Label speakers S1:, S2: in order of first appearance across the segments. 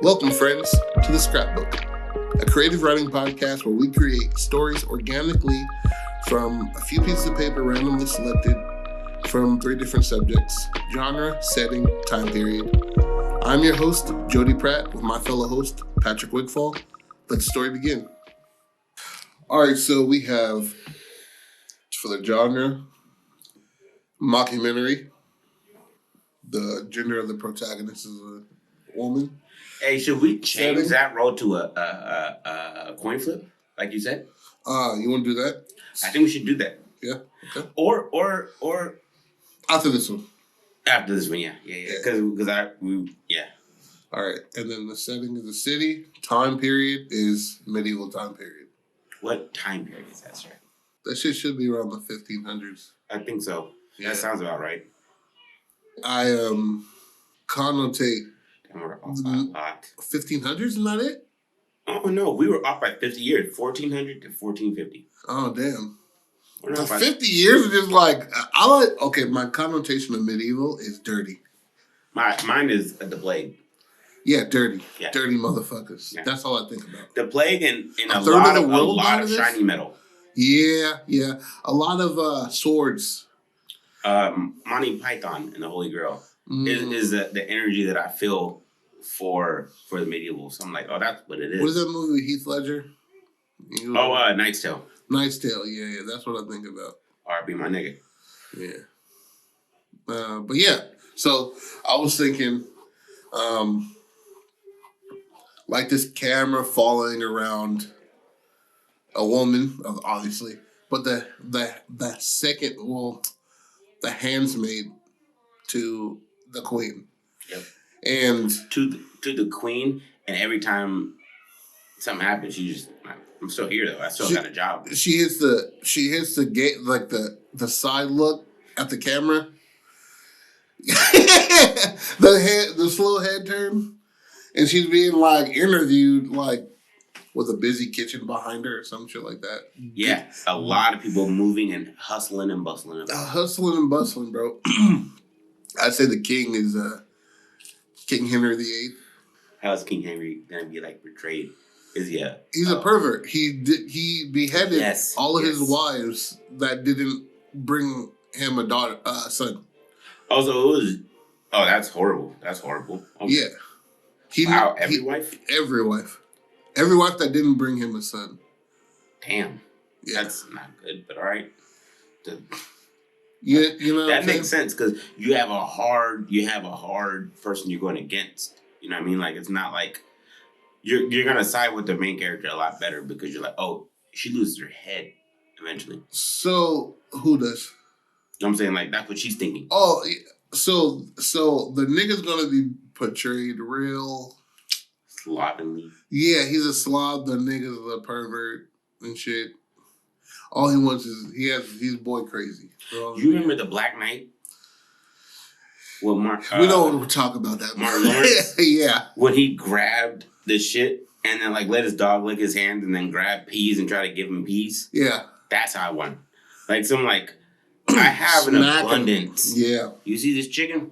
S1: Welcome, friends, to the Scrapbook, a creative writing podcast where we create stories organically from a few pieces of paper randomly selected from 3 different subjects: genre, setting, time period. I'm your host, Jody Pratt, with my fellow host, Patrick Wigfall. Let the story begin. All right, so we have, for the genre, mockumentary. The gender of the protagonist is a woman.
S2: Hey, should we change that role to a coin flip, like you said?
S1: You want to do that?
S2: I think we should do that.
S1: Yeah. Okay.
S2: Or
S1: after this one.
S2: After this one, yeah. Because
S1: All right, and then the setting is the city. Time period is medieval time period.
S2: What time period is that, sir?
S1: That shit should be around the 1500s.
S2: I think so. Yeah. That sounds about right.
S1: I connotate.
S2: And we're off by a lot.
S1: 1500s, isn't that it?
S2: Oh no, we were off by 50 years, 1400 to 1450.
S1: Oh damn.
S2: The
S1: 50 years is just like my connotation of medieval is dirty.
S2: Mine is the plague.
S1: Yeah, dirty. Yeah. Dirty motherfuckers. Yeah. That's all I think about.
S2: The plague and a lot of shiny metal. Yeah. A lot of swords. Monty Python and the Holy Grail is the energy that I feel for the medieval. So I'm like, oh, that's what it is.
S1: What is that movie with Heath Ledger?
S2: Knight's Tale.
S1: Knight's Tale, yeah, that's what I think about.
S2: R.I.P. my nigga.
S1: Yeah. But yeah, so I was thinking, like this camera following around a woman, obviously, but the handsmaid to the queen.
S2: Yep.
S1: And
S2: to the queen, and every time something happens, she just, I'm still here though. I still got a job.
S1: She hits the gate, like the side look at the camera. the slow head turn. And she's being like interviewed like with a busy kitchen behind her or some shit like that.
S2: Yeah. A lot of people moving and hustling and bustling.
S1: Hustling and bustling, bro. I'd say the king is King Henry VIII.
S2: How is King Henry gonna be like portrayed? Is he
S1: He's a pervert. He beheaded all of his wives that didn't bring him a son.
S2: Oh, so it was. Oh, that's horrible. That's horrible. Okay.
S1: Yeah.
S2: Every wife?
S1: Every wife. Every wife that didn't bring him a son.
S2: Damn. Yeah. That's not good, but all right.
S1: You know
S2: that makes sense because you have a hard person you're going against. You know what I mean? Like, it's not like you're gonna side with the main character a lot better because you're like, oh, she loses her head eventually.
S1: So who does?
S2: You know what I'm saying? Like, that's what she's thinking.
S1: Oh, so the nigga's gonna be portrayed real
S2: slovenly.
S1: Yeah, he's a slob. The nigga's a pervert and shit. All he wants is he's boy crazy.
S2: You remember the Black Knight? Well,
S1: we don't talk about that.
S2: Mark Lawrence.
S1: Yeah.
S2: When he grabbed the shit and then like let his dog lick his hand and then grab peas and try to give him peas.
S1: Yeah.
S2: That's how I won. Like some like I have an abundance.
S1: Yeah.
S2: You see this chicken?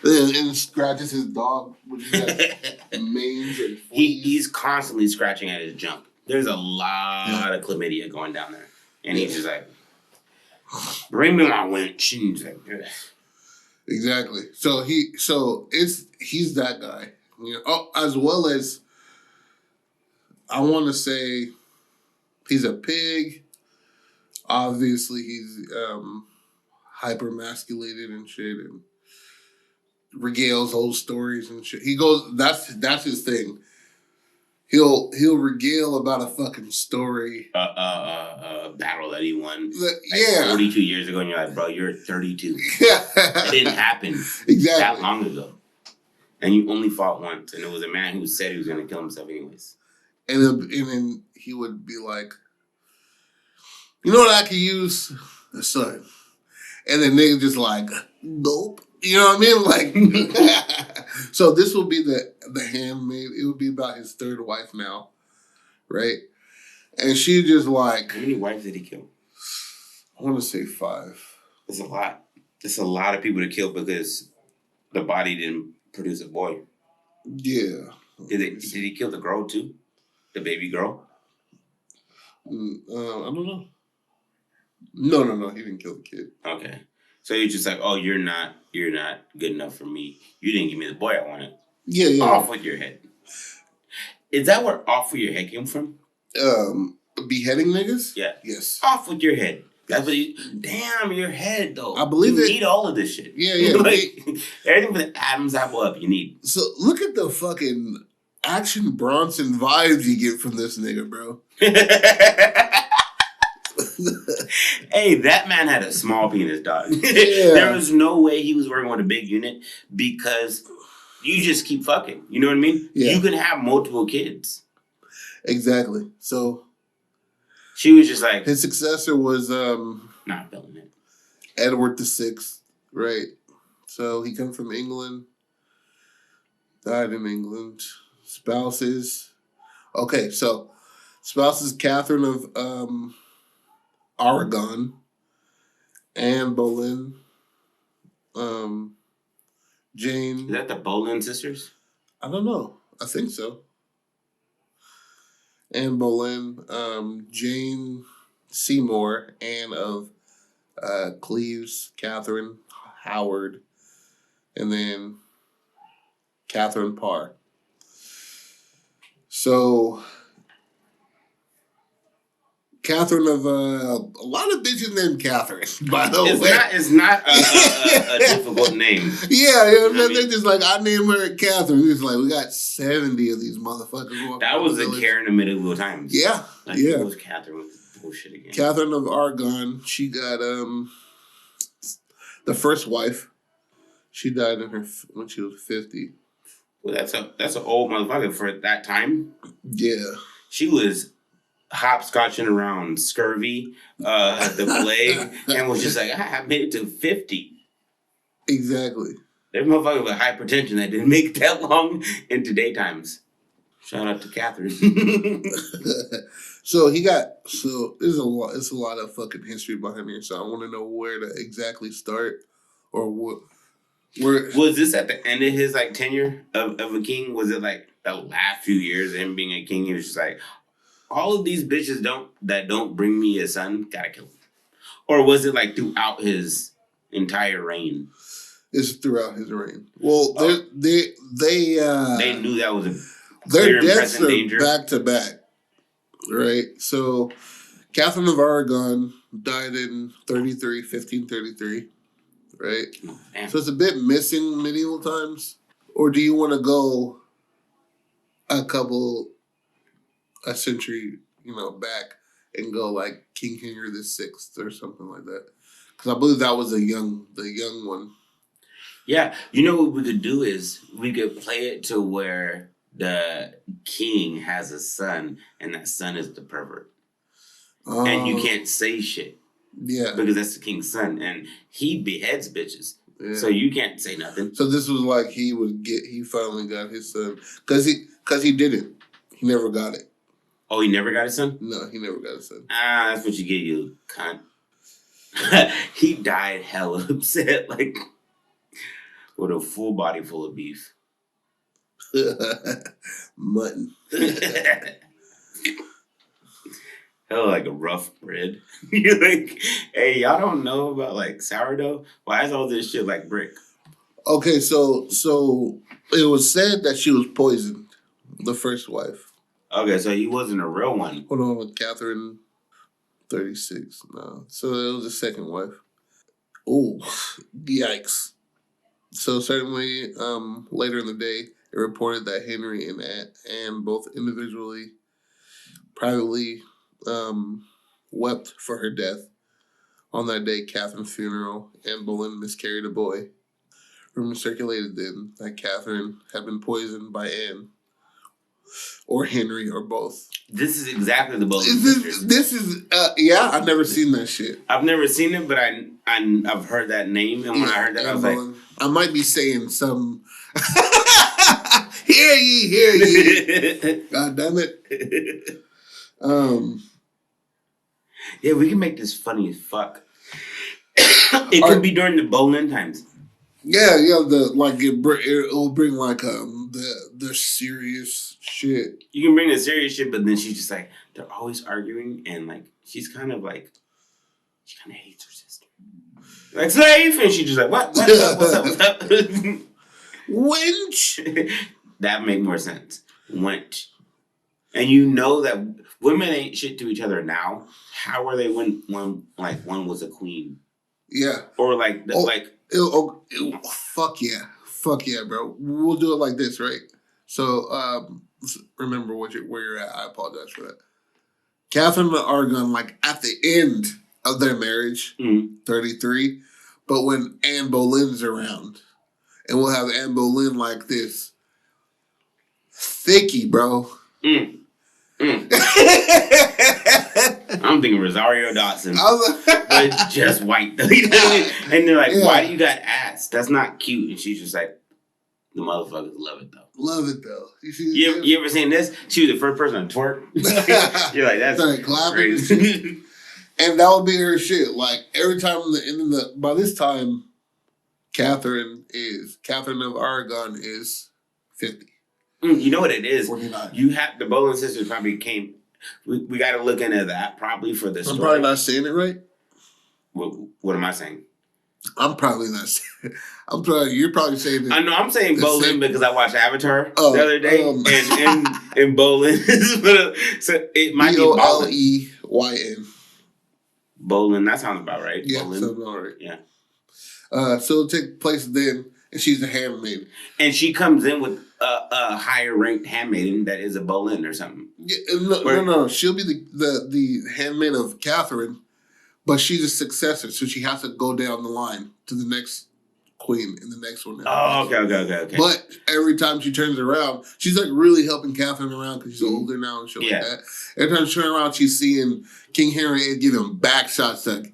S1: and scratches his dog, which has mange and fleas.
S2: He's constantly scratching at his junk. There's a lot of chlamydia going down there. And he's just like, bring me my winch. And he's like, ugh.
S1: Exactly. So he's that guy. You know, as well as I want to say he's a pig. Obviously he's hyper-masculated and shit and regales old stories and shit. He goes, that's his thing. He'll regale about a fucking story.
S2: Battle that he won 42 years ago, and you're like, bro, you're 32.
S1: Yeah.
S2: It didn't happen that long ago. And you only fought once, and it was a man who said he was going to kill himself anyways.
S1: And then he would be like, you know what I could use? A son. And then niggas just like, nope. You know what I mean? Like, so this will be the Handmaid. It will be about his third wife now, right? And she just like...
S2: How many wives did he kill?
S1: I want to say 5.
S2: It's a lot. It's a lot of people to kill because the body didn't produce a boy.
S1: Yeah.
S2: Did he kill the girl too? The baby girl?
S1: I don't know. No. He didn't kill the kid.
S2: Okay. So you're just like, oh, you're not good enough for me. You didn't give me the boy I wanted.
S1: Yeah.
S2: Off with your head. Is that where off with your head came from?
S1: Beheading niggas?
S2: Yeah.
S1: Yes.
S2: Off with your head. That's what damn, your head, though.
S1: I believe
S2: you need all of this shit.
S1: Yeah.
S2: Like, everything with the Adam's apple up, you need.
S1: So, look at the fucking Action Bronson vibes you get from this nigga, bro.
S2: Hey, that man had a small penis, dog. Yeah. There was no way he was working with a big unit because you just keep fucking. You know what I mean? Yeah. You can have multiple kids.
S1: Exactly. So...
S2: She was just like...
S1: His successor was...
S2: not feeling it.
S1: Edward VI, right? So he come from England. Died in England. Spouses... Okay, so... Spouses Catherine of Aragon. Anne Boleyn. Jane...
S2: Is that the Boleyn sisters?
S1: I don't know. I think so. Anne Boleyn, Jane Seymour, Anne of Cleves, Catherine Howard, and then Catherine Parr. So, Catherine of a lot of bitches named Catherine, by the way.
S2: It's not a difficult name.
S1: Yeah, you know, they're just like, I name her Catherine. It's like, we got 70 of these motherfuckers.
S2: That was the care in the medieval times.
S1: Yeah,
S2: like, it was Catherine with bullshit again.
S1: Catherine of Aragon, she got the first wife. She died when she was 50.
S2: Well, that's an old motherfucker for that time.
S1: Yeah.
S2: She was hopscotching around scurvy, the plague, and was just like, I made it to 50.
S1: Exactly.
S2: There's motherfuckers with hypertension that didn't make it that long into daytimes. Shout out to Catherine.
S1: So there's a lot of fucking history behind here, so I want to know where to exactly start or where. Was
S2: this at the end of his like tenure of a king? Was it like the last few years of him being a king? He was just like, all of these bitches don't bring me a son, gotta kill them. Or was it like throughout his entire reign?
S1: It's throughout his reign. Well, they
S2: knew that was a
S1: their deaths are danger. Back to back, right? So, Catherine of Aragon died in 1533, right? Oh, so it's a bit missing medieval times. Or do you want to go a century, back and go like King Henry VI or something like that? Because I believe that was the young one.
S2: Yeah, what we could do is we could play it to where the king has a son and that son is the pervert. And you can't say shit.
S1: Yeah.
S2: Because that's the king's son and he beheads bitches. Yeah. So you can't say nothing.
S1: So this was like he finally got his son. Because he didn't. He never got it.
S2: Oh, he never got his son?
S1: No, he never got his son.
S2: That's what you get, you cunt. He died hella upset, like, with a full body full of beef.
S1: Mutton.
S2: Hella like a rough bread. You're like, hey, y'all don't know about, like, sourdough? Why is all this shit like brick?
S1: Okay, so it was said that she was poisoned, the first wife.
S2: Okay, so he wasn't a real one.
S1: Hold on, with Catherine, 36. No, so it was the second wife. Oh, yikes! So certainly, later in the day, it reported that Henry and Anne both individually, privately, wept for her death. On that day, Catherine's funeral, Anne Boleyn miscarried a boy. Rumors circulated then that Catherine had been poisoned by Anne. Or Henry, or both.
S2: This is exactly the Boleyn
S1: sisters. This is, yeah, I've never seen that shit.
S2: I've never seen it, but I've heard that name, and when I heard that, I was like...
S1: I might be saying some... Hear ye! God damn it.
S2: Yeah, we can make this funny as fuck. It could be during the Boleyn times.
S1: Yeah, it'll bring like the serious shit.
S2: You can bring the serious shit, but then she's just like they're always arguing, and like she's kind of hates her sister. Like slave, and she's just like what's up?
S1: Wench.
S2: That make more sense. Wench. And you know that women ain't shit to each other now. How were they when one was a queen?
S1: Yeah.
S2: Or
S1: fuck yeah, bro. We'll do it like this, right? So remember where you're at. I apologize for that. Catherine and Argon, like at the end of their marriage, 33. But when Anne Boleyn's around, and we'll have Anne Boleyn like this thicky, bro.
S2: I'm thinking Rosario Dawson, but just white. And they're like, "Why do you got ass? That's not cute." And she's just like, "The motherfuckers love it though.
S1: Love it though."
S2: You ever seen this? She was the first person to twerk. You're like, "That's
S1: clapping." And that would be her shit. Like every time by this time, Catherine of Aragon is 50.
S2: You know what it is?
S1: 49.
S2: You have the Boleyn sisters probably came. We got to look into that probably for the story.
S1: I'm probably not saying it right.
S2: What am I saying?
S1: I'm probably not saying it. You're probably saying it.
S2: I know I'm saying Boleyn because I watched Avatar the other day. And Boleyn. So it might be
S1: Boleyn.
S2: Boleyn, that sounds about right.
S1: Yeah,
S2: Boleyn.
S1: sounds about right.
S2: Yeah.
S1: So it'll take place then, and she's a handmaid.
S2: And she comes in with a higher ranked handmaiden that is a Boleyn or something.
S1: Yeah, no. She'll be the handmaid of Catherine, but she's a successor, so she has to go down the line to the next queen in the next one.
S2: Oh, okay.
S1: But every time she turns around, she's like really helping Catherine around because she's older now and shit like that. Every time she turns around, she's seeing King Henry giving back shots to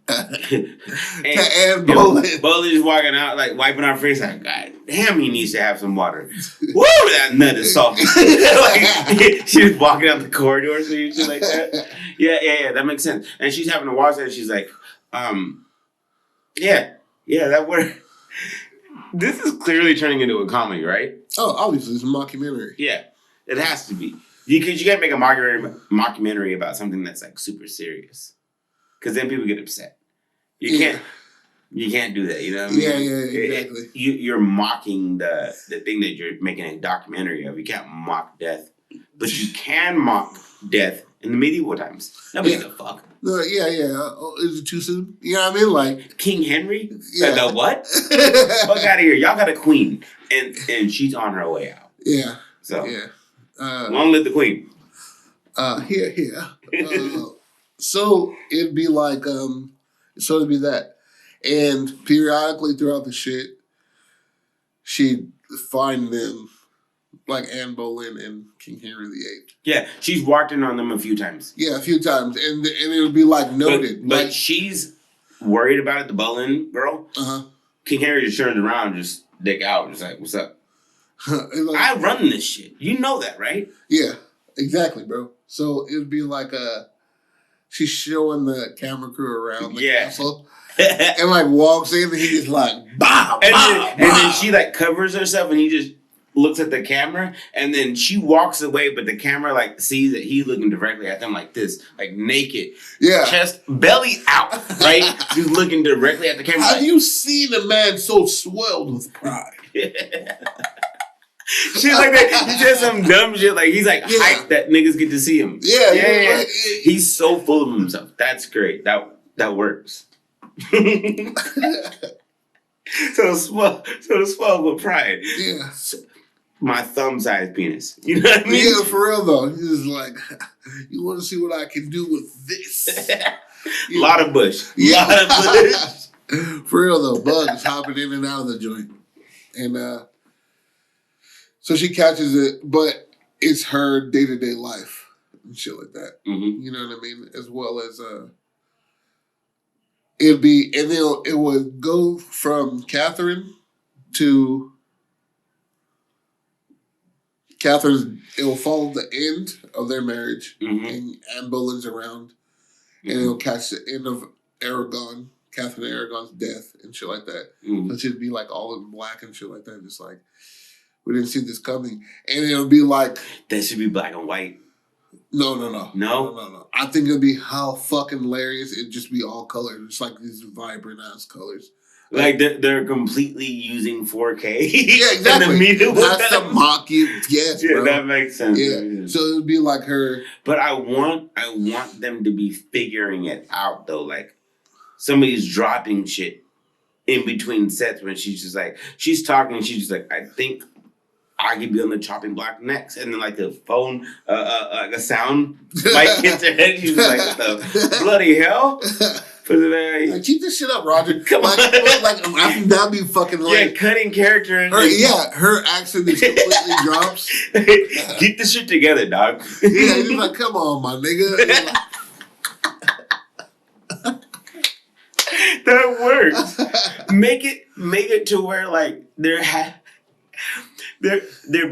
S1: Anne Boleyn.
S2: Boleyn is walking out, like wiping her face, like, God damn, he needs to have some water. Woo, that nut is soft. Like, she was walking out the corridors and shit like that. Yeah, that makes sense. And she's having to watch that, and she's like, yeah, that worked. This is clearly turning into a comedy, right?
S1: Oh, obviously, it's a mockumentary.
S2: Yeah, it has to be. Because you can't make a mockumentary about something that's like super serious. Because then people get upset. You can't do that, you know what I mean?
S1: Yeah, exactly.
S2: You're mocking the thing that you're making a documentary of. You can't mock death. But you can mock death in the medieval times. Nobody gives a fuck.
S1: Is it too soon? You know what I mean? Like
S2: King Henry? Yeah. The what? Fuck out of here. Y'all got a queen. And she's on her way out.
S1: Yeah.
S2: So long live the queen.
S1: So it'd be like it'd be that. And periodically throughout the shit, she'd find them like Anne Boleyn and King Henry VIII.
S2: Yeah, she's walked in on them a few times.
S1: Yeah, a few times. And it would be like noted.
S2: But she's worried about it, the Boleyn girl.
S1: Uh-huh.
S2: King Henry just turns around, just dick out, just like, what's up? I run this shit. You know that, right?
S1: Yeah, exactly, bro. So it would be like she's showing the camera crew around the castle. And like walks in and he just like, bah,
S2: and then she like covers herself and he just looks at the camera and then she walks away, but the camera like sees that he's looking directly at them like this, like naked.
S1: Yeah.
S2: Chest, belly out, right? He's looking directly at the camera.
S1: Have you seen a man so swelled with pride?
S2: Shit like that. He said some dumb shit. Like he's like hyped that niggas get to see him.
S1: Yeah. Like,
S2: he's so full of himself. That's great. That works. so swell with pride.
S1: Yeah.
S2: My thumb-sized penis. You know what I mean?
S1: Yeah, for real though. He's just like, you want to see what I can do with this?
S2: Lot of bush.
S1: Yeah.
S2: Lot of bush.
S1: For real though, bugs hopping in and out of the joint, and so she catches it, but it's her day-to-day life and shit like that.
S2: Mm-hmm.
S1: You know what I mean? As well as it would go from Catherine to Catherine's. It will follow the end of their marriage, and Anne Boleyn's around, and it'll catch the end of Aragon Catherine Aragon's death and shit like that.
S2: Mm-hmm.
S1: Let's just be like all in black and shit like that. Just like, we didn't see this coming. And it'll be like...
S2: That should be black and white.
S1: No.
S2: No?
S1: I think it'd be how fucking hilarious it'd just be all colors. It's like these vibrant ass colors.
S2: Like they're completely using 4K.
S1: Yeah, exactly. That's to mock you. Yes,
S2: yeah,
S1: bro.
S2: That makes sense.
S1: Yeah. So it would be like her.
S2: But I want them to be figuring it out though. Like somebody's dropping shit in between sets when she's just like she's talking and she's just like, I think I could be on the chopping block next, and then like the phone, like a sound might hit her head. She's like, what the bloody hell?
S1: Like, keep this shit up, Roger. Come on. Like, I think that'd be fucking like...
S2: Yeah, cutting character. And
S1: her accent is completely drops.
S2: Keep this shit together, dog.
S1: Yeah, he's like, come on, my nigga.
S2: That works. Make it to where, like, they're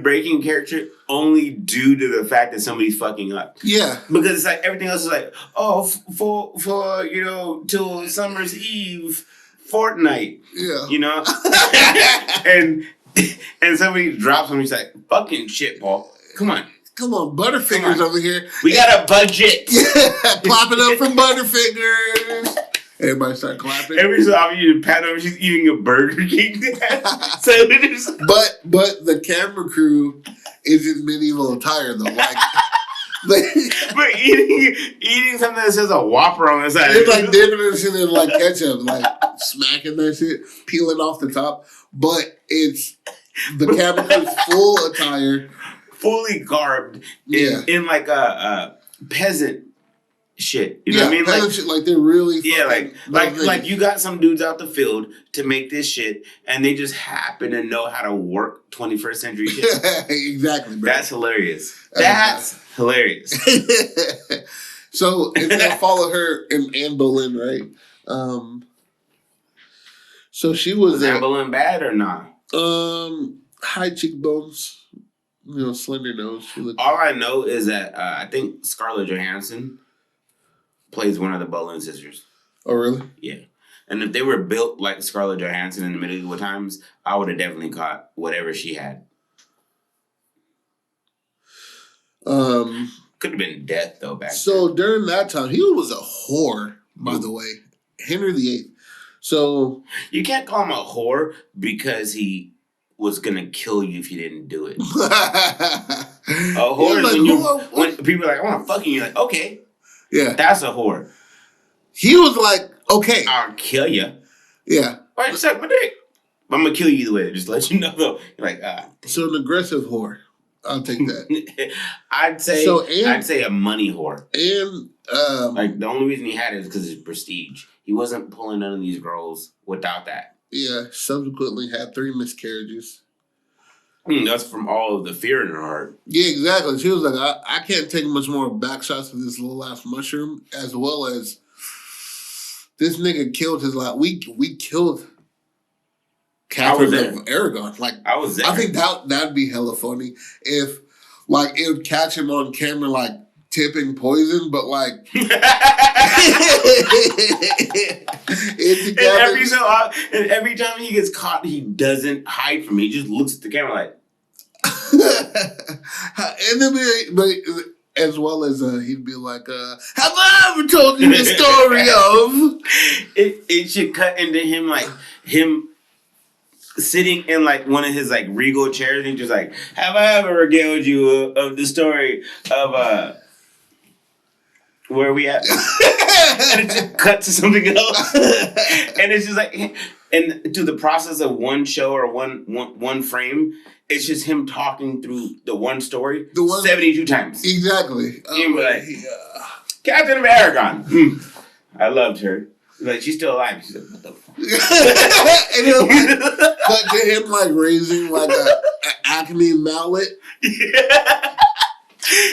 S2: breaking character only due to the fact that somebody's fucking up.
S1: Yeah.
S2: Because it's like everything else is like, oh, for till Summer's Eve fortnight.
S1: Yeah.
S2: You know? and somebody drops them, he's like, fucking shit, Paul. Come on,
S1: Butterfingers over here.
S2: We got a budget.
S1: Yeah, clap it up for Butterfingers. Everybody start clapping.
S2: Every so often you pat her, she's eating a Burger King. So
S1: but the camera crew is in medieval attire though. Like,
S2: but eating something that says a Whopper on the side.
S1: It's like dipping it in like ketchup, like smacking that shit, peeling off the top. But it's the camera crew's full attire,
S2: fully garbed in like a peasant shit. You know what I mean?
S1: Like shit, like they're really
S2: like you got some dudes out the field to make this shit and they just happen to know how to work 21st century shit.
S1: Exactly, bro.
S2: That's hilarious. That's hilarious.
S1: So if they follow her in Anne Boleyn, right? So she was
S2: Anne Boleyn bad or not?
S1: High cheekbones, slender nose.
S2: All I know is that I think Scarlett Johansson plays one of the Boleyn sisters.
S1: Oh, really?
S2: Yeah. And if they were built like Scarlett Johansson in the medieval times, I would have definitely caught whatever she had. Could have been death, though, back
S1: then. During that time, he was a whore, by the way. Henry VIII. So...
S2: You can't call him a whore because he was going to kill you if you didn't do it. A whore is when people are like, I want to fuck you. You're like, okay.
S1: Yeah.
S2: That's a whore.
S1: He was like, okay.
S2: I'll kill you.
S1: Yeah.
S2: Why you suck my dick? But I'm going to kill you either way. Just let you know, though. You're like,
S1: So an aggressive whore. I'll take that.
S2: I'd say a money whore. And like the only reason he had it is because of his prestige. He wasn't pulling none of these girls without that.
S1: Yeah. Subsequently had 3 miscarriages.
S2: That's from all of the fear in her heart.
S1: Yeah, exactly. She was like, I can't take much more back shots of this little ass mushroom, as well as this nigga killed his life. We killed Catherine of Aragon. Like,
S2: I was there.
S1: I think that'd be hella funny if like it would catch him on camera like tipping poison, but like
S2: and every time he gets caught, he doesn't hide from me. He just looks at the camera like.
S1: And then, but as well as he'd be like, "Have I ever told you the story of?"
S2: It should cut into him like him sitting in like one of his like regal chairs, and he's just like, "Have I ever regaled you of the story of where are we at?" And it just cut to something else, and it's just like, and through the process of one show or one frame, it's just him talking through the one story 72 times.
S1: Exactly.
S2: Like, Catherine of Aragon. I loved her. Like, she's still alive. She's like, what the fuck?
S1: And it'll like, cut to him like raising like a Acme mallet.
S2: Yeah.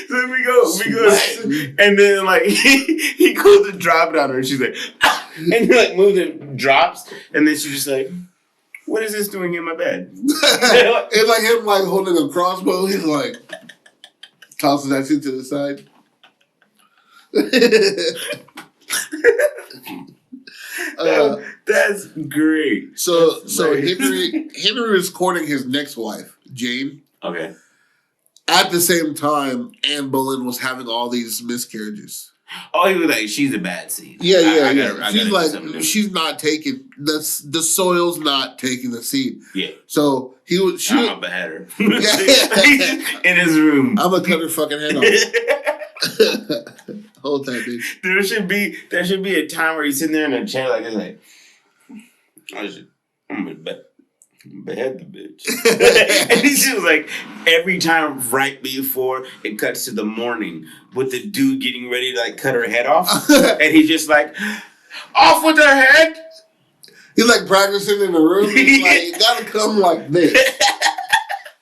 S2: So we go, and then like he goes to drop it on her, and she's like, and he like moves and drops, and then she's just like, what is this doing in my bed?
S1: It's like him like holding a crossbow. He's like tosses that shit to the side.
S2: That's great.
S1: So Henry is courting his next wife, Jane.
S2: Okay.
S1: At the same time, Anne Boleyn was having all these miscarriages.
S2: Oh, he was like, she's a bad seed.
S1: Yeah. She's like, she's not taking the soil's not taking the seed.
S2: Yeah.
S1: So I'm
S2: a beheader. In his room.
S1: I'm gonna cut her fucking head off. Hold that, bitch.
S2: There should be a time where he's sitting there in a chair like this, like, I'm gonna behead the bitch. And he's just like, every time right before it cuts to the morning with the dude getting ready to like cut her head off, and he's just like, off with her head.
S1: He's like practicing in the room. He's like, you gotta come like this.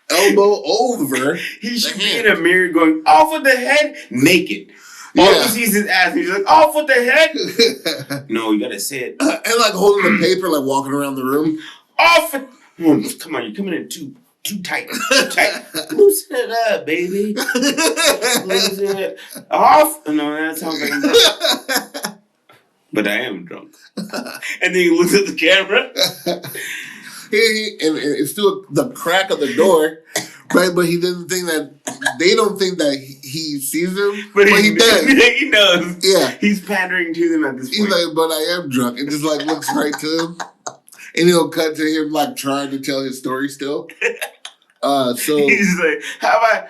S1: Elbow over.
S2: He should be in a mirror going, off with the head, naked. All he sees his ass. He's like, off with the head. No, you gotta say it.
S1: And like holding the paper, like walking around the room.
S2: Off. Come on, you're coming in too tight. Too tight. Loosen it up, baby. Loosen it off. No, that sounds like I'm drunk. But I am drunk. And then he looks at the camera.
S1: And it's through the crack of the door, right? But he doesn't think that they don't think that he sees them, but he does.
S2: He knows.
S1: Yeah,
S2: he's pandering to them at this point.
S1: He's like, but I am drunk, and just like looks right to him, and he'll cut to him like trying to tell his story still. So
S2: he's like, how about?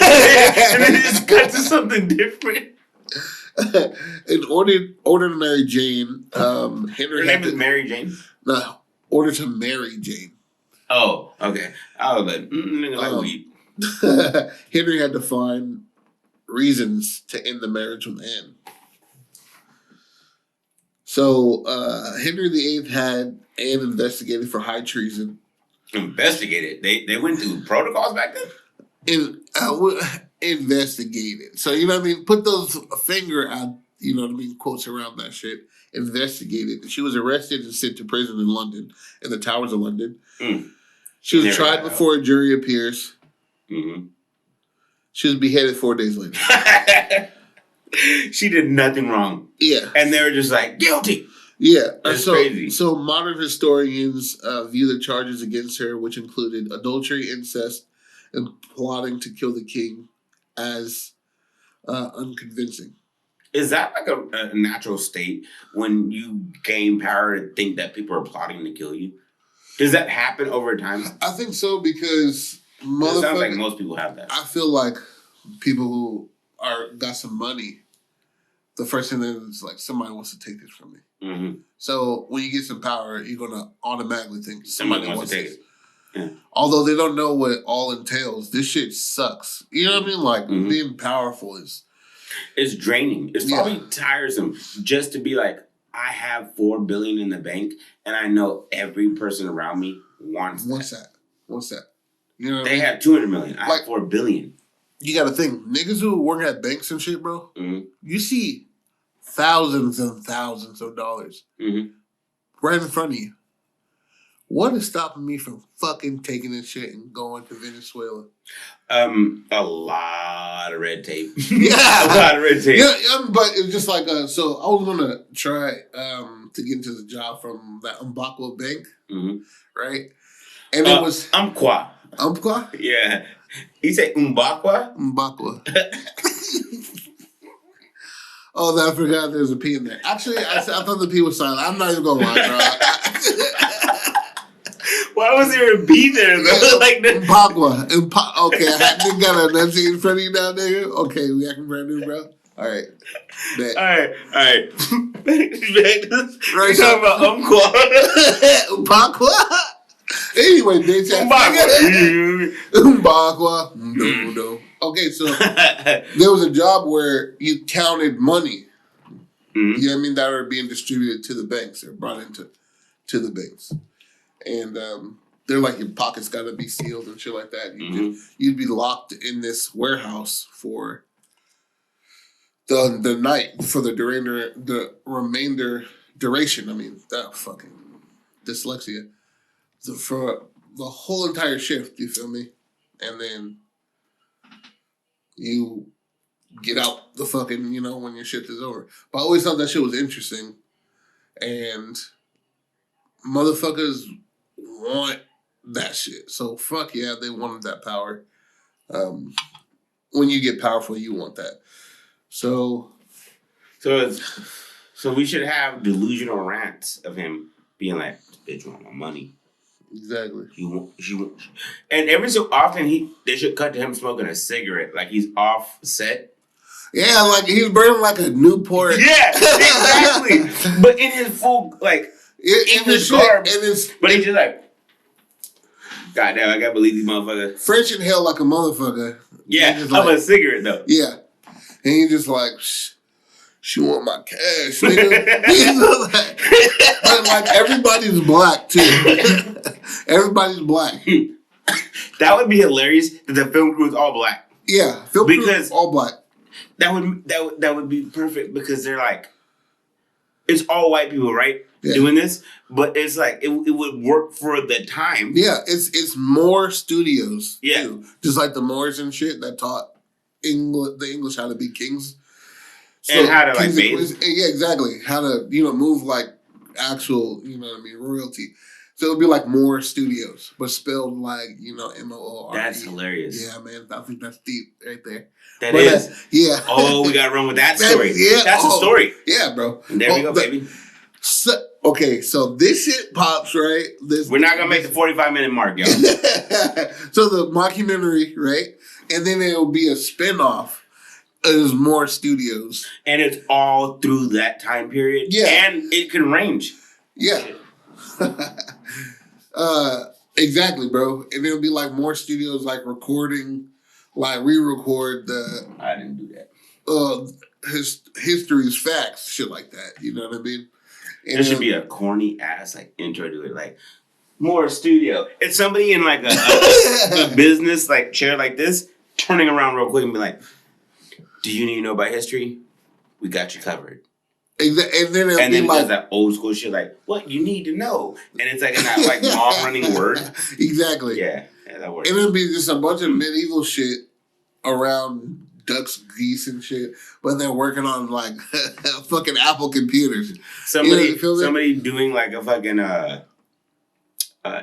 S2: And then he just cuts to something different.
S1: In order to marry Jane, Henry.
S2: Her name is Mary Jane.
S1: No, order to marry Jane.
S2: Oh, okay. I was like, weed.
S1: Henry had to find reasons to end the marriage with Anne. So Henry VIII had Anne investigated for high treason.
S2: Investigated? They went through protocols back then?
S1: Investigated. So, you know what I mean? Put those finger out, you know what I mean, quotes around that shit. Investigated. She was arrested and sent to prison in London, in the Towers of London. Mm. She was tried before a jury appears. Mm-hmm. She was beheaded 4 days later.
S2: She did nothing wrong.
S1: Yeah.
S2: And they were just like, guilty.
S1: Yeah.
S2: That's crazy.
S1: So modern historians view the charges against her, which included adultery, incest, and plotting to kill the king, as unconvincing.
S2: Is that like a natural state when you gain power to think that people are plotting to kill you? Does that happen over time?
S1: I think so because
S2: it sounds like most people have that.
S1: I feel like people who got some money, the first thing is like somebody wants to take this from me. Mm-hmm. So when you get some power, you're gonna automatically think somebody wants to take it. Yeah. Although they don't know what it all entails, this shit sucks. You know what I mean? Like being powerful
S2: it's draining. It's probably tiresome just to be like, I have $4 billion in the bank, and I know every person around me wants that.
S1: What's that? You know,
S2: they have $200 million. I have $4 billion.
S1: You got to think, niggas who work at banks and shit, bro. Mm-hmm. You see thousands and thousands of dollars right in front of you. What is stopping me from fucking taking this shit and going to Venezuela?
S2: A lot of red tape. Yeah. A lot of red tape.
S1: Yeah, but it's just like, so I was going to try to get into the job from that Umbaqua bank, right? And it was...
S2: Umpqua? Yeah. He said Umbaqua?
S1: Umbaqua. Oh, I forgot there's a P in there. Actually, I thought the P was silent. I'm not even going to lie, bro.
S2: Why was there a B there, though? Like
S1: Umpaqua. Okay, I didn't got an enunciate in front of you now, nigga. Okay, we acting brand new, bro. All right. Bet.
S2: All right. We're talking about Umpqua.
S1: Umpaqua? Anyway, bitch. Umbaqua. No. Okay, so there was a job where you counted money. You know what I mean? That were being distributed to the banks or brought into the banks. And they're like, your pockets got to be sealed and shit like that. You'd be locked in this warehouse for the night, for the remainder duration. I mean, that fucking dyslexia. So for the whole entire shift, you feel me? And then you get out the fucking, when your shit is over. But I always thought that shit was interesting. And motherfuckers want that shit. So fuck yeah, they wanted that power. When you get powerful, you want that. So
S2: we should have delusional rants of him being like, "Bitch want my money."
S1: Exactly.
S2: And every so often they should cut to him smoking a cigarette, like he's off set.
S1: Yeah, like he's burning like a Newport.
S2: Yeah, exactly. But in his full English garb, but he's just like, God damn, I can't believe these motherfuckers.
S1: French inhale like a motherfucker.
S2: Yeah, I'm a cigarette though.
S1: Yeah, and he's just like, she want my cash, nigga. But like everybody's black too. Everybody's black.
S2: That would be hilarious that the film crew is all black.
S1: Yeah, film crew is all black.
S2: That would be perfect because they're like, it's all white people, right? Yeah. Doing this, but it's like it would work for the time.
S1: Yeah, it's more studios.
S2: Yeah,
S1: too. Just like the Moors and shit that taught the English how to be kings.
S2: So and how to like bathe.
S1: Yeah, exactly. How to move like actual royalty. So it would be like more studios, but spelled like MOORE.
S2: That's hilarious.
S1: Yeah, man. I think that's deep right there.
S2: That is.
S1: Yeah.
S2: Oh, we gotta run with that story.
S1: Yeah,
S2: that's a story.
S1: Yeah, bro.
S2: And there we go, baby.
S1: So this shit pops, right?
S2: We're not gonna make the 45-minute mark, yo.
S1: So the mockumentary, right? And then it'll be a spinoff. There's more studios.
S2: And it's all through that time period.
S1: Yeah.
S2: And it can range.
S1: Yeah. Exactly, bro. And it'll be like more studios like recording, like re-record the...
S2: I didn't do that.
S1: History's facts, shit like that. You know what I mean? And
S2: there should be a corny ass like intro to it, like more studio. It's somebody in like a business like chair like this, turning around real quick and be like, "Do you need to know about history? We got you covered."
S1: And then
S2: like, does that old school shit like, "What you need to know?" And it's like in that like long running word.
S1: Exactly.
S2: Yeah, that works.
S1: And it'll be just a bunch of medieval shit around ducks, geese, and shit, but they're working on like fucking Apple computers.
S2: Somebody doing like a fucking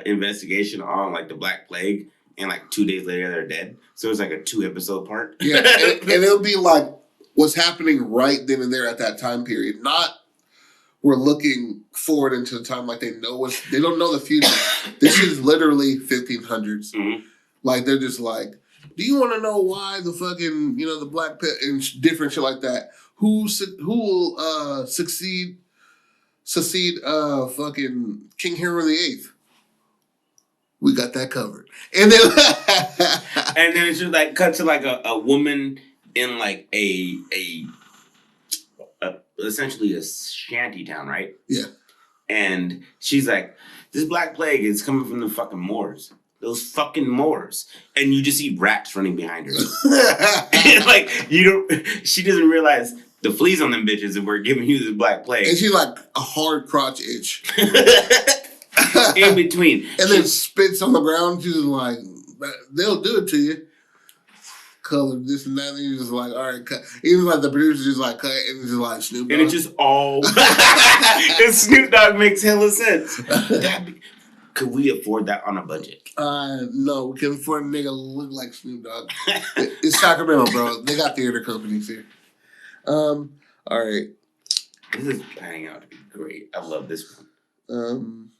S2: investigation on like the Black Plague, and like 2 days later they're dead. So it's like a 2-episode part.
S1: Yeah, and it'll be like what's happening right then and there at that time period. Not we're looking forward into the time like they don't know the future. This is literally 1500s. Mm-hmm. Like they're just like, do you want to know why the fucking the Black Pit and different shit like that? Who will succeed fucking King Henry VIII? We got that covered. And then
S2: and then it's just like cut to like a woman in like a essentially a shanty town, right?
S1: Yeah.
S2: And she's like, this Black Plague is coming from the fucking Moors. Those fucking Moors. And you just see rats running behind her. And like, she doesn't realize the fleas on them bitches and we're giving you this Black Plague.
S1: And she's like a hard crotch itch.
S2: In between.
S1: And then spits on the ground. She's like, they'll do it to you. Color this and that. And you're just like, all right, cut. Even like the producer's just like, cut. And it's just like Snoop Dogg.
S2: And it's just all. And Snoop Dogg makes hella sense. Could we afford that on a budget?
S1: No, we can afford a nigga to look like Snoop Dogg. It's Sacramento, bro. They got theater companies here. All right.
S2: This is panning out to be great. I love this one.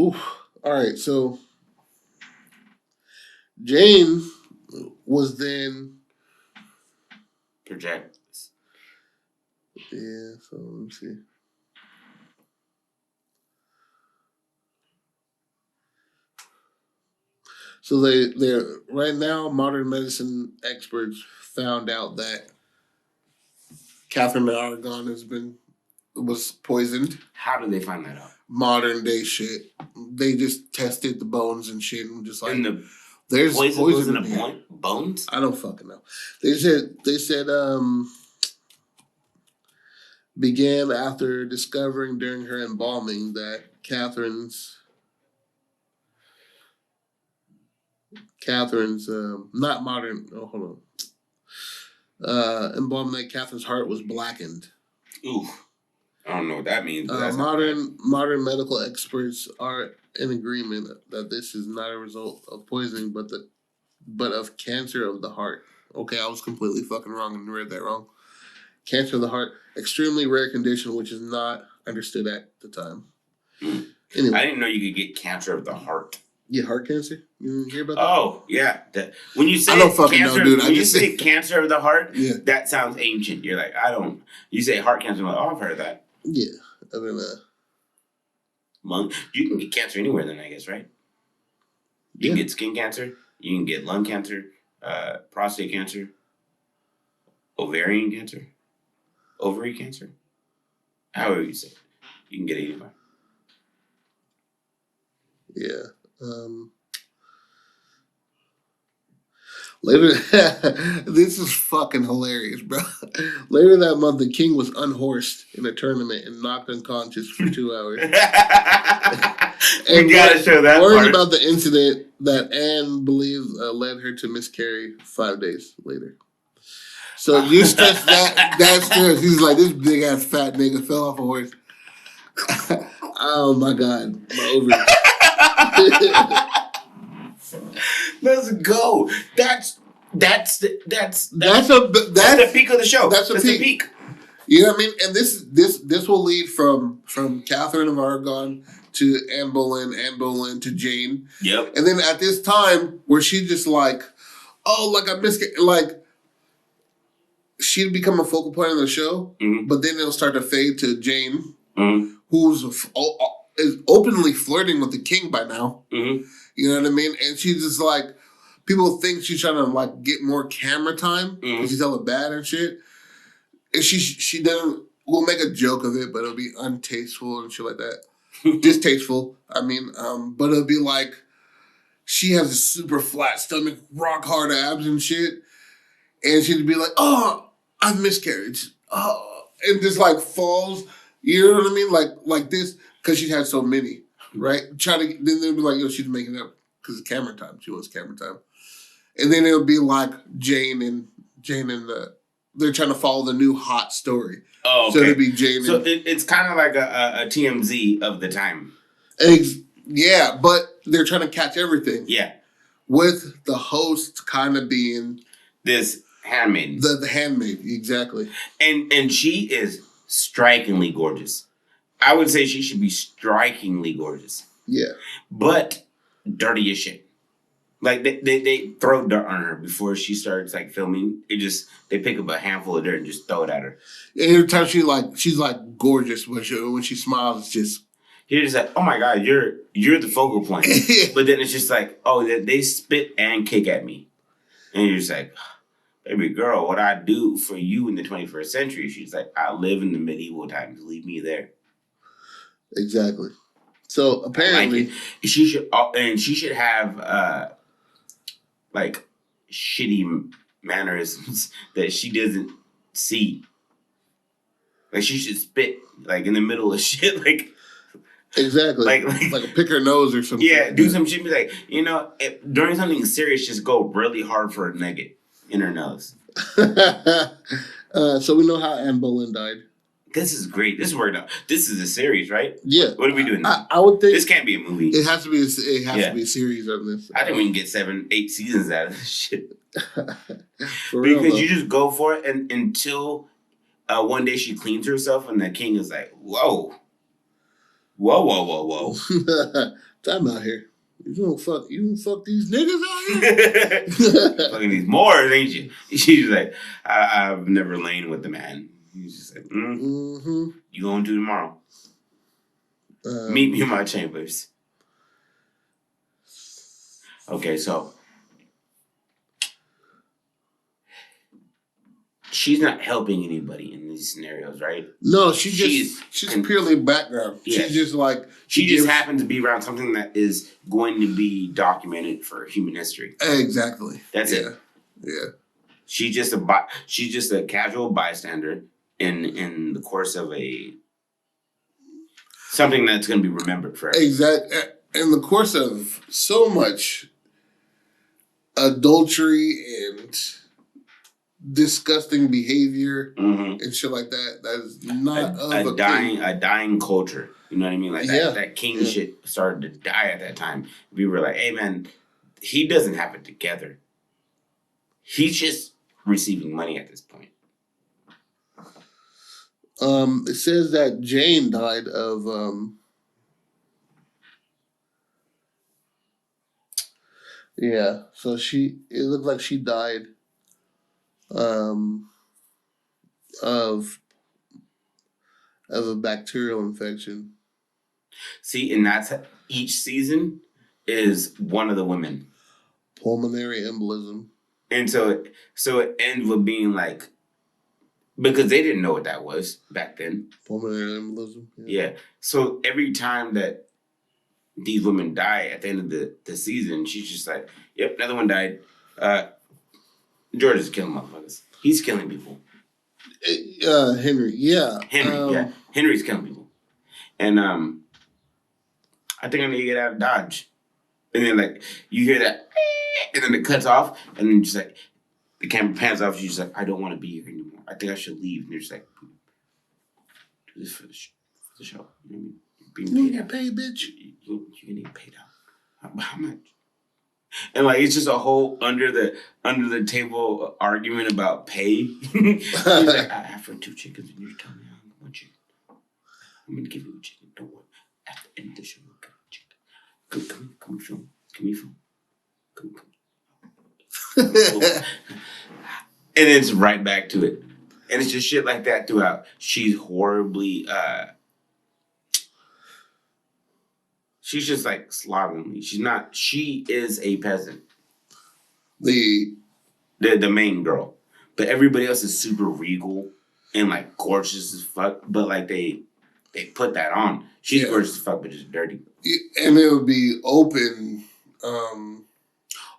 S1: All right, so Jane was then
S2: project.
S1: Yeah, so let me see. So they're right now modern medicine experts found out that Catherine of Aragon was poisoned.
S2: How did they find that out?
S1: Modern day shit. They just tested the bones and shit and just like
S2: and
S1: there's poison
S2: in the bones?
S1: I don't fucking know. They said began after discovering during her embalming that Catherine's Catherine's not modern. Oh, hold on. Embalming Catherine's heart was blackened.
S2: Ooh, I don't know what that means. But
S1: modern medical experts are in agreement that this is not a result of poisoning, but of cancer of the heart. Okay, I was completely fucking wrong and read that wrong. Cancer of the heart, extremely rare condition, which is not understood at the time.
S2: Anyway. I didn't know you could get cancer of the heart.
S1: Yeah, heart cancer? You hear about that?
S2: Oh, yeah. When you say
S1: I don't fucking
S2: cancer,
S1: know, dude.
S2: When you say cancer of the heart,
S1: yeah.
S2: That sounds ancient. You're like, I don't. You say heart cancer, I'm like, oh, I've heard of that.
S1: Yeah. I mean,
S2: lung. You can get cancer anywhere then, I guess, right? You can get skin cancer. You can get lung cancer, prostate cancer, ovarian cancer, ovary cancer. However you say it. You can get it anywhere.
S1: Yeah. Later, this is fucking hilarious, bro. Later that month, the king was unhorsed in a tournament and knocked unconscious for 2 hours.
S2: You gotta show that
S1: worried
S2: part.
S1: About the incident that Anne believes led her to miscarry 5 days later. So you stress that stress. He's like, this big ass fat nigga fell off a horse. Oh my god, my
S2: Let's go. That's the peak of the show.
S1: That's the peak. You know what I mean? And this will lead from Catherine of Aragon to Anne Boleyn to Jane.
S2: Yep.
S1: And then at this time where she just like, oh, like I missed it, like she'd become a focal point of the show, but then it'll start to fade to Jane, who's is openly flirting with the king by now. You know what I mean? And she's just like, people think she's trying to like get more camera time because she's hella bad and shit. And she doesn't. We'll make a joke of it, but it'll be untasteful and shit like that. Distasteful. I mean, but it'll be like she has a super flat stomach, rock hard abs and shit, and she'd be like, "Oh, I've miscarried." Oh, and just like falls. You know what I mean? Like this because she had so many. Right? Then they'll be like, yo, she's making it up because it's camera time. She wants camera time. And then it'll be like Jane and they're trying to follow the new hot story.
S2: Oh, okay.
S1: So it'll be Jane.
S2: So it's kind of like a TMZ of the time.
S1: Yeah, but they're trying to catch everything.
S2: Yeah.
S1: With the host kind of being
S2: this handmaid.
S1: The handmaid, exactly.
S2: And she is strikingly gorgeous. I would say she should be strikingly gorgeous. Yeah. But dirty as shit. Like, they throw dirt on her before she starts, like, filming. They pick up a handful of dirt and just throw it at her.
S1: And every time she's gorgeous. When she smiles, it's just...
S2: You're just like, oh, my God, you're the focal point. But then it's just like, oh, they spit and kick at me. And you're just like, baby girl, what I do for you in the 21st century? She's like, I live in the medieval times. Leave me there.
S1: Exactly. So apparently,
S2: she should have like shitty mannerisms that she doesn't see. Like she should spit like in the middle of shit. Like
S1: exactly. Like pick her nose or something.
S2: Yeah, do some shit. Be like, during something serious, just go really hard for a nugget in her nose.
S1: So we know how Anne Boleyn died.
S2: This is great. This worked out. This is a series, right?
S1: Yeah.
S2: What are we doing now?
S1: I would think
S2: this can't be a movie.
S1: It has to be. It has to be a series of this.
S2: I think we can get 7-8 seasons out of this shit.
S1: Because
S2: you just go for it until one day she cleans herself and the king is like, "Whoa, whoa, whoa, whoa, whoa!"
S1: Time out here. You don't fuck these niggas out here.
S2: Fucking these Moors, ain't you? She's like, I've never lain with the man. He's just like, you going to tomorrow? Meet me in my chambers. Okay, so she's not helping anybody in these scenarios, right?
S1: No, she's purely background. Yeah. She's just like
S2: she just happens to be around something that is going to be documented for human history.
S1: Exactly.
S2: That's it.
S1: Yeah.
S2: She's just a casual bystander in the course of something that's going to be remembered forever.
S1: Exactly. In the course of so much adultery and disgusting behavior and shit like that. That is not
S2: a dying culture. You know what I mean? Like that king shit started to die at that time. We were like, hey man, he doesn't have it together. He's just receiving money at this point.
S1: It says that Jane died of so it looked like she died of a bacterial infection.
S2: See, and that's each season is one of the women.
S1: Pulmonary embolism.
S2: And so it ends with being like, because they didn't know what that was back then.
S1: Pulmonary embolism.
S2: Yeah. So every time that these women die at the end of the season, she's just like, yep, another one died. George is killing motherfuckers. He's killing people.
S1: Henry, yeah.
S2: Henry's killing people. And I think I need to get out of Dodge. And then like you hear that, and then it cuts off, and then just like the camera pans off. She's just like, I don't want to be here anymore. I think I should leave. And they're just like, do this for the show. You know what I mean?
S1: You get paid, bitch.
S2: You can get paid out. How much? And like it's just a whole under the table argument about pay. He's like, I have for 2 chickens, and you're telling me I want 1 chicken. I'm gonna give you a chicken. Don't worry. At the end of the show, you'll get a chicken. Come film. Give me film. Come. And it's right back to it. And it's just shit like that throughout. She's horribly she's just like slovenly. She is a peasant. The main girl. But everybody else is super regal and like gorgeous as fuck. But like they put that on. She's gorgeous as fuck, but just dirty.
S1: And it would be open.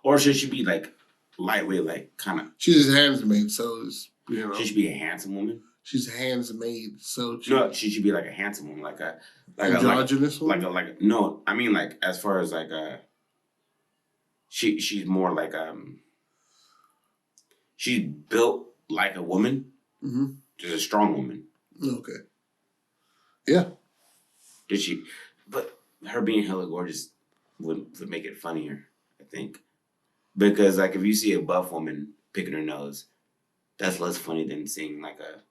S2: Or should she be like lightweight, like kind of?
S1: She's a handsmaid, so it's, you know.
S2: She should be a handsome woman.
S1: She's a handsmaid, so
S2: she should be like a handsome woman, like a
S1: androgynous one.
S2: No, I mean like as far as like she's more like she's built like a woman, just a strong woman.
S1: Okay. Yeah.
S2: Did she? But her being hella gorgeous would make it funnier, I think. Because, like, if you see a buff woman picking her nose, that's less funny than seeing, like, a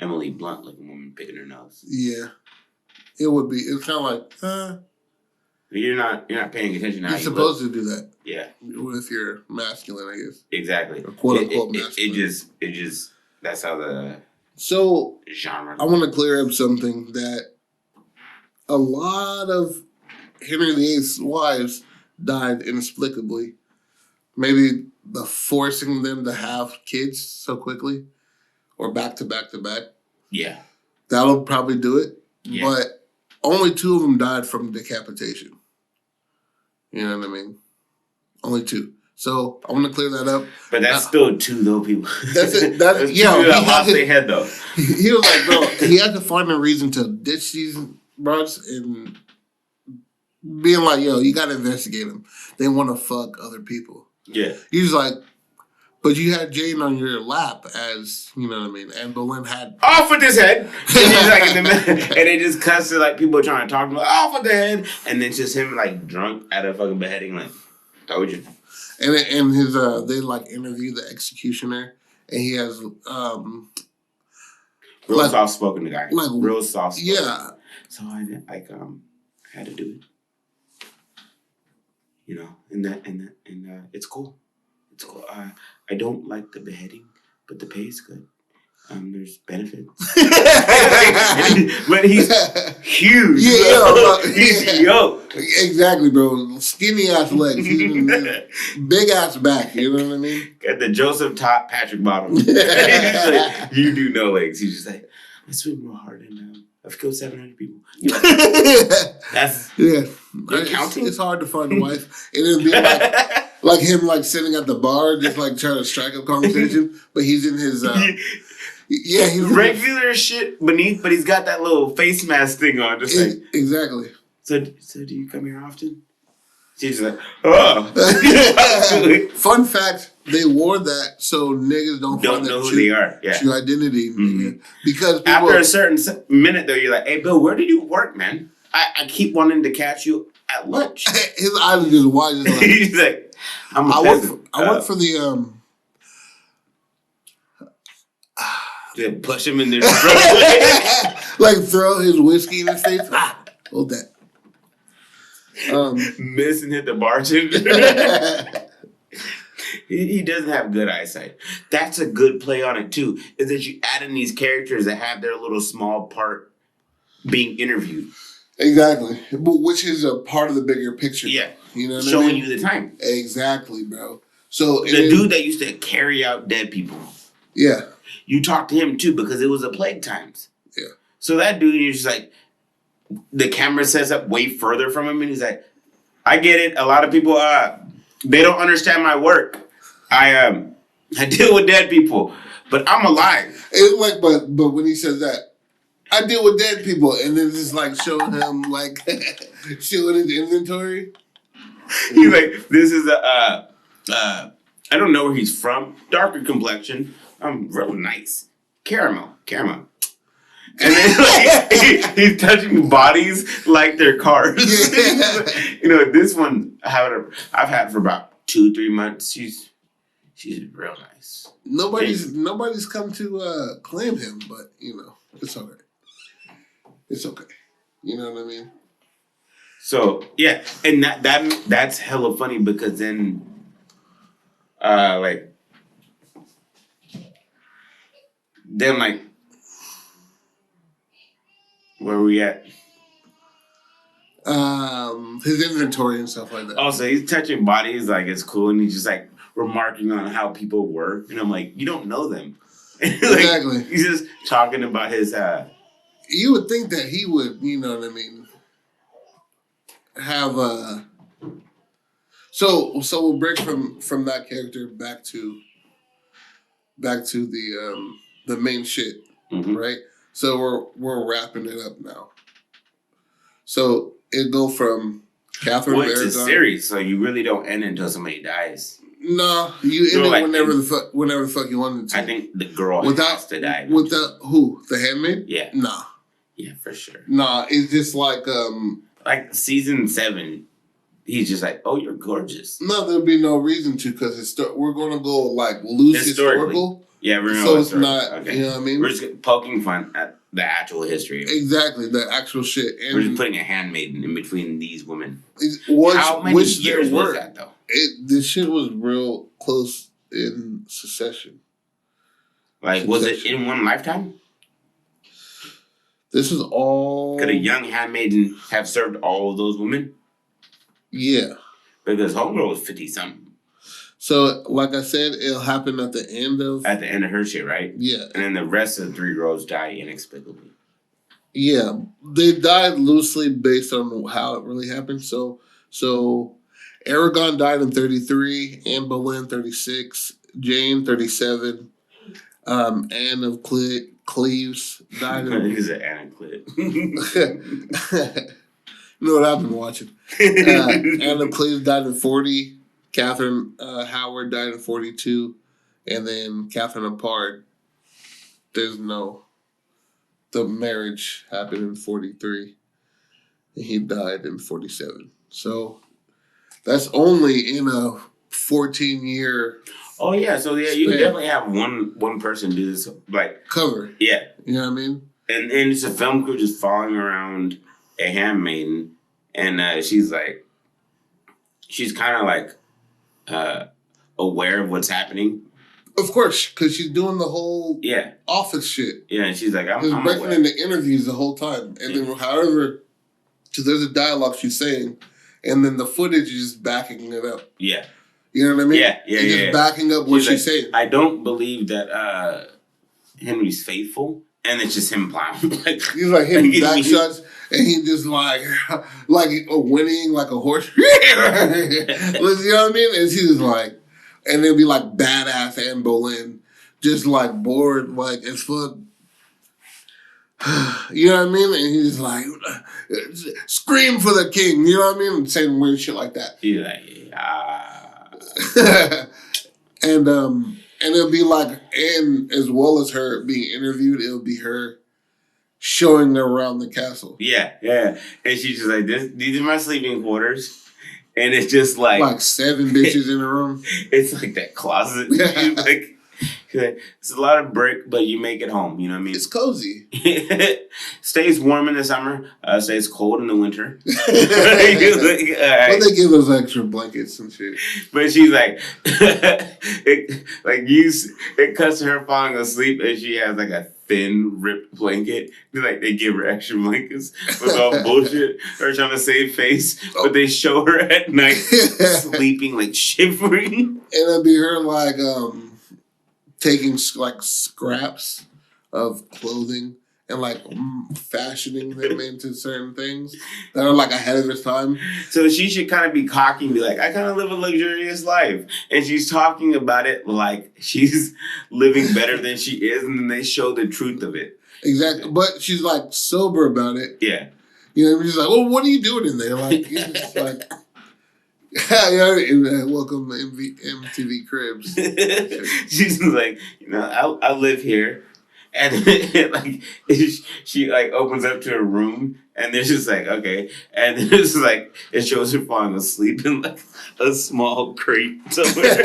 S2: Emily Blunt-looking woman picking her nose.
S1: Yeah. It would be. It's kind of like,
S2: You're not paying attention to how
S1: you're supposed to do that.
S2: Yeah.
S1: If you're masculine, I guess.
S2: Exactly.
S1: Or quote-unquote masculine.
S2: It just, that's how the genre.
S1: I want to clear up something that a lot of Henry VIII's wives died inexplicably. Maybe the forcing them to have kids so quickly or back to back to back.
S2: Yeah.
S1: That'll probably do it.
S2: Yeah.
S1: But only 2 of them died from decapitation. You know what I mean? Only 2. So I want to clear that up.
S2: But that's still 2 though, people.
S1: That's it. That's
S2: yeah. That lost their head though.
S1: He was like, bro, he had to find a reason to ditch these bros and being like, yo, you gotta investigate them. They want to fuck other people.
S2: Yeah.
S1: He was like, but you had Jane on your lap as, you know what I mean? And Boleyn had...
S2: Off with his head! And he's like in the middle, and it just cuts to like people trying to talk to him, like, off with the head! And then it's just him like drunk at a fucking beheading, like, told you.
S1: And his, they like interview the executioner, and he has,
S2: real soft-spoken guy.
S1: Like,
S2: real soft-spoken.
S1: Yeah.
S2: So I had to do it. You know, and it's cool. It's cool. I don't like the beheading, but the pay is good. There's benefits. But he's huge.
S1: Yeah,
S2: he's yoked.
S1: Exactly, bro. Skinny ass legs. Big ass back. You know what I mean?
S2: Got the Joseph top, Patrick bottom. Like, you do no legs. He's just like, I swim real hard and I've killed 700 people. That's counting.
S1: It's hard to find a wife, and it'd be like him like sitting at the bar, just like trying to strike up conversation, but he's in his he's
S2: regular shit beneath, but he's got that little face mask thing on, just like
S1: exactly.
S2: So do you come here often? She's like, oh.
S1: Fun fact, they wore that so niggas don't
S2: know who they are. Yeah.
S1: True identity. Mm-hmm. Because people,
S2: after a certain minute, though, you're like, hey, Bill, where do you work, man? I keep wanting to catch you at lunch.
S1: His eyes are just wide. Just like,
S2: he's like, I
S1: work for the...
S2: to push him in there.
S1: Like throw his whiskey in his face. Hold that.
S2: Miss and hit the bartender. he doesn't have good eyesight. That's a good play on it too. Is that you add in these characters that have their little small part being interviewed.
S1: Exactly, but which is a part of the bigger picture.
S2: Yeah,
S1: you know,
S2: showing you the time.
S1: Exactly, bro. So
S2: the dude that used to carry out dead people.
S1: Yeah,
S2: you talked to him too because it was the plague times.
S1: Yeah.
S2: So that dude, you're just like. The camera sets up way further from him, and he's like, "I get it. A lot of people, they don't understand my work. I deal with dead people, but I'm alive."
S1: It's like, but when he says that, I deal with dead people, and then just like showing him like showing his inventory.
S2: He's like, "This is I don't know where he's from. Darker complexion. Real nice. Caramel. And then he's touching bodies like they're cars. Yeah. You know, this one I've had for about 2-3 months. She's real nice.
S1: Nobody's come to claim him, but you know, it's all right. It's okay. You know what I mean?
S2: So yeah, and that's hella funny because then where are we at?
S1: His inventory and stuff like that.
S2: Also, he's touching bodies like it's cool, and he's just like remarking on how people work, and I'm like, you don't know them.
S1: Exactly.
S2: He's just talking about his.
S1: You would think that he would, you know what I mean, have So we'll break from that character back to the main shit, right? So we're wrapping it up now. So it go from Catherine.
S2: Well, it's a series, so you really don't end until somebody dies.
S1: No, you end it whenever the fuck you want to.
S2: I think the girl has to die.
S1: Who? The Handmaid?
S2: Yeah.
S1: Nah.
S2: Yeah, for sure.
S1: Nah, it's just like
S2: season 7. He's just like, oh, you're gorgeous.
S1: No, there'll be no reason to because we're going to go like loose historical.
S2: Yeah, we're going
S1: to. So it's not, okay. You know what I mean?
S2: We're just poking fun at the actual history.
S1: Exactly, the actual shit. And
S2: we're just putting a handmaid in between these women.
S1: How
S2: many years was that, though?
S1: This shit was real close in succession.
S2: Was it in one lifetime?
S1: This is all...
S2: Could a young handmaiden have served all of those women?
S1: Yeah.
S2: Because Homegirl was 50-something.
S1: So, like I said, it'll happen at the end of...
S2: At the end of her shit, right?
S1: Yeah.
S2: And then the rest of the 3 girls die inexplicably.
S1: Yeah. They died loosely based on how it really happened. So Aragon died in 33, Anne Boleyn 36, Jane 37, Anne of Cleves died in...
S2: He's an Anne of Cleves.
S1: You know what I've been watching. Anne of Cleves died in 40. Catherine Howard died in 42. And then Catherine of Parr, the marriage happened in 43. And he died in 47. So that's only in a 14-year...
S2: Oh, yeah. So, yeah, you definitely have one person do this,
S1: cover.
S2: Yeah.
S1: You know what I mean?
S2: And it's a film crew just following around a handmaiden, and she's kind of aware of what's happening.
S1: Of course, because she's doing the whole office shit.
S2: Yeah, and she's like, I'm
S1: breaking
S2: aware.
S1: into interviews the whole time. And then however, so there's a dialogue she's saying, and then the footage is just backing it up.
S2: Yeah.
S1: You know what I mean?
S2: Yeah.
S1: Just backing up what she's saying.
S2: I don't believe that Henry's faithful. And it's just him plowing.
S1: He's like hitting back shots, and he just like winning like a horse. You know what I mean? And she's just like, and it'll be like badass Anne Boleyn, just like bored, like as fuck. You know what I mean? And he's like, scream for the king. You know what I mean? And saying weird shit like that.
S2: He's like, yeah.
S1: And it'll be like, and as well as her being interviewed, it'll be her showing her around the castle.
S2: Yeah. And she's just like, these are my sleeping quarters. And it's just like 7
S1: bitches in a room.
S2: It's like that closet. like, it's a lot of brick, but you make it home. You know what I mean?
S1: It's cozy.
S2: Stays warm in the summer. Stays cold in the winter.
S1: But they give us extra blankets and shit.
S2: But she's like, it cuts to her falling asleep, and she has like a thin, ripped blanket. Like they give her extra blankets with all bullshit. Her trying to save face, but they show her at night sleeping, like shivering.
S1: And it'll be her like taking like scraps of clothing and like fashioning them into certain things that are like ahead of its time.
S2: So she should kind of be cocky and be like, I kind of live a luxurious life. And she's talking about it like she's living better than she is, and then they show the truth of it.
S1: Exactly. But she's like sober about it.
S2: Yeah.
S1: You know, she's like, well, what are you doing in there? Like, it's like, welcome MTV Cribs.
S2: She's like, I live here, and like she like opens up to her room, and there's just like okay, and it's like it shows her falling asleep in like a small crate somewhere.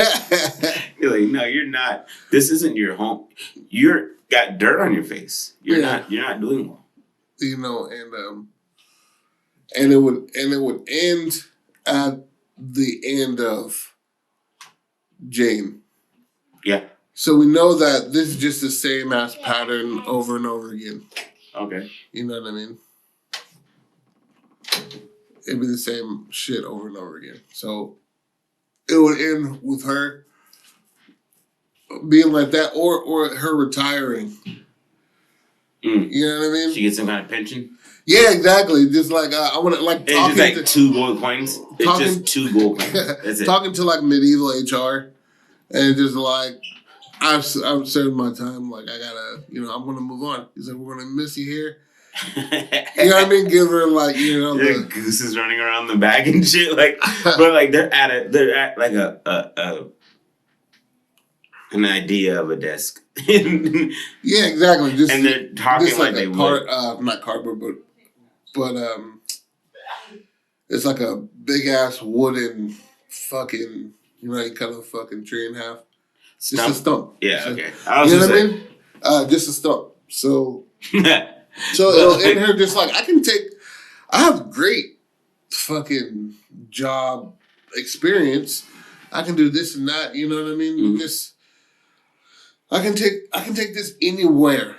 S2: You're like, no, you're not. This isn't your home. You're got dirt on your face. You're not doing well.
S1: You know, and it would end at the end of Jane.
S2: Yeah.
S1: So we know that this is just the same ass pattern over and over again.
S2: Okay.
S1: You know what I mean? It'd be the same shit over and over again. So it would end with her being like that, or her retiring. You know what I mean?
S2: She gets some kind of pension.
S1: Yeah, exactly. Just like I want to like.
S2: It's just like 2 gold coins. It's just 2 gold coins. That's it.
S1: Talking to like medieval HR, and just like I've served my time. Like I gotta, I'm gonna move on. He's like, we're gonna miss you here. You know what I mean? Give her like
S2: the gooses running around the bag and shit. Like, but like they're at like an idea of a desk.
S1: Yeah, exactly. Just,
S2: and they're talking
S1: just
S2: like they would.
S1: Not cardboard, but it's like a big ass wooden fucking, you cut a fucking tree in half.
S2: Stump?
S1: Just a stump.
S2: Yeah,
S1: so,
S2: okay.
S1: You know what I mean? Just a stump. So it'll end her just like, I have great fucking job experience. I can do this and that, you know what I mean?
S2: Mm-hmm.
S1: Just I can take this anywhere.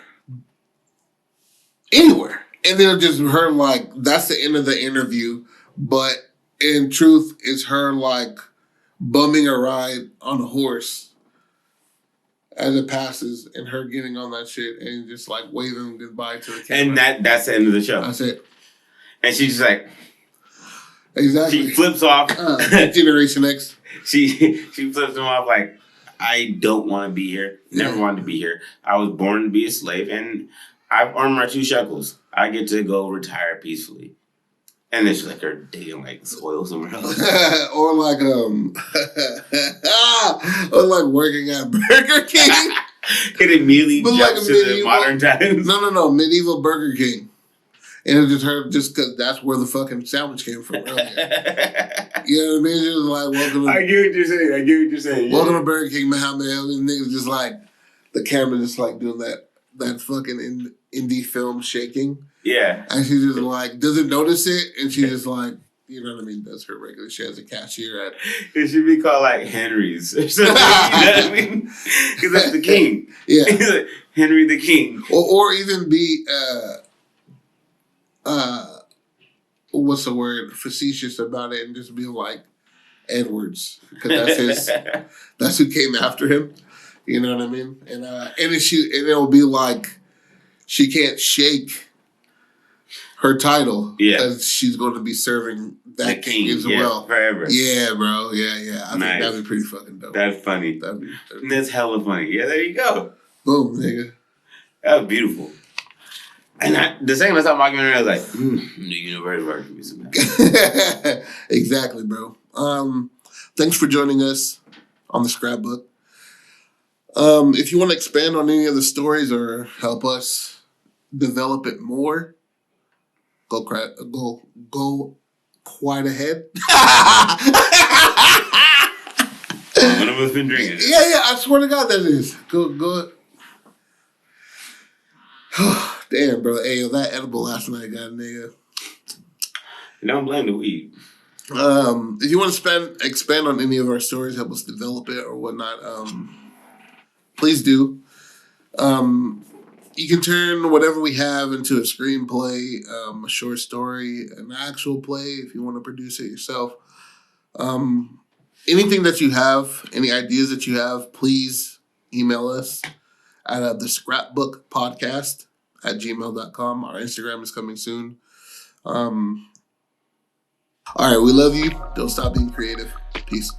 S1: And then just her like, that's the end of the interview. But in truth, it's her like bumming a ride on a horse as it passes, and her getting on that shit and just like waving goodbye to the camera.
S2: And that's the end of the show.
S1: That's it.
S2: And she's just like,
S1: exactly.
S2: She flips off.
S1: Generation X.
S2: She flips him off like, I don't want to be here. Never wanted to be here. I was born to be a slave, and I've earned my 2 shekels. I get to go retire peacefully. And then she's like, her digging like soil somewhere else.
S1: or like working at Burger King.
S2: It immediately jumps to the modern times.
S1: No, medieval Burger King. And it's just her, just because that's where the fucking sandwich came from earlier. You know what I mean? She was like, welcome to...
S2: I get what you're saying.
S1: Welcome to Burger King, Muhammad. And niggas just like, the camera just like doing that fucking indie film shaking.
S2: Yeah.
S1: And she just like, doesn't notice it. And she just like, you know what I mean? Does her regular shit as a cashier at...
S2: It should be called like Henry's or something. You know what I mean? Because that's the king.
S1: Yeah.
S2: Like, Henry the King.
S1: Or even be... what's the word? Facetious about it and just be like Edwards, because that's who came after him. You know what I mean? And it'll be like she can't shake her title because she's going to be serving that king as well
S2: forever.
S1: Yeah, bro. Yeah. I think that'd be pretty fucking dope.
S2: That's funny. That's hella funny. Yeah, there you go.
S1: Boom, nigga.
S2: That was beautiful. And the second I saw documentary, I was like, the universe works for me sometimes.
S1: Exactly, bro. Thanks for joining us on the Scrapbook. If you want to expand on any of the stories or help us develop it more, go quite ahead.
S2: One of us been drinking.
S1: Yeah. I swear to God, that is. Go. Damn, bro. Hey, that edible last night got a nigga.
S2: Don't blame the weed.
S1: If you want to expand on any of our stories, help us develop it or whatnot, please do. You can turn whatever we have into a screenplay, a short story, an actual play if you want to produce it yourself. Anything that you have, any ideas that you have, please email us at the Scrapbook Podcast at gmail.com. Our Instagram is coming soon. All right, we love you. Don't stop being creative. Peace.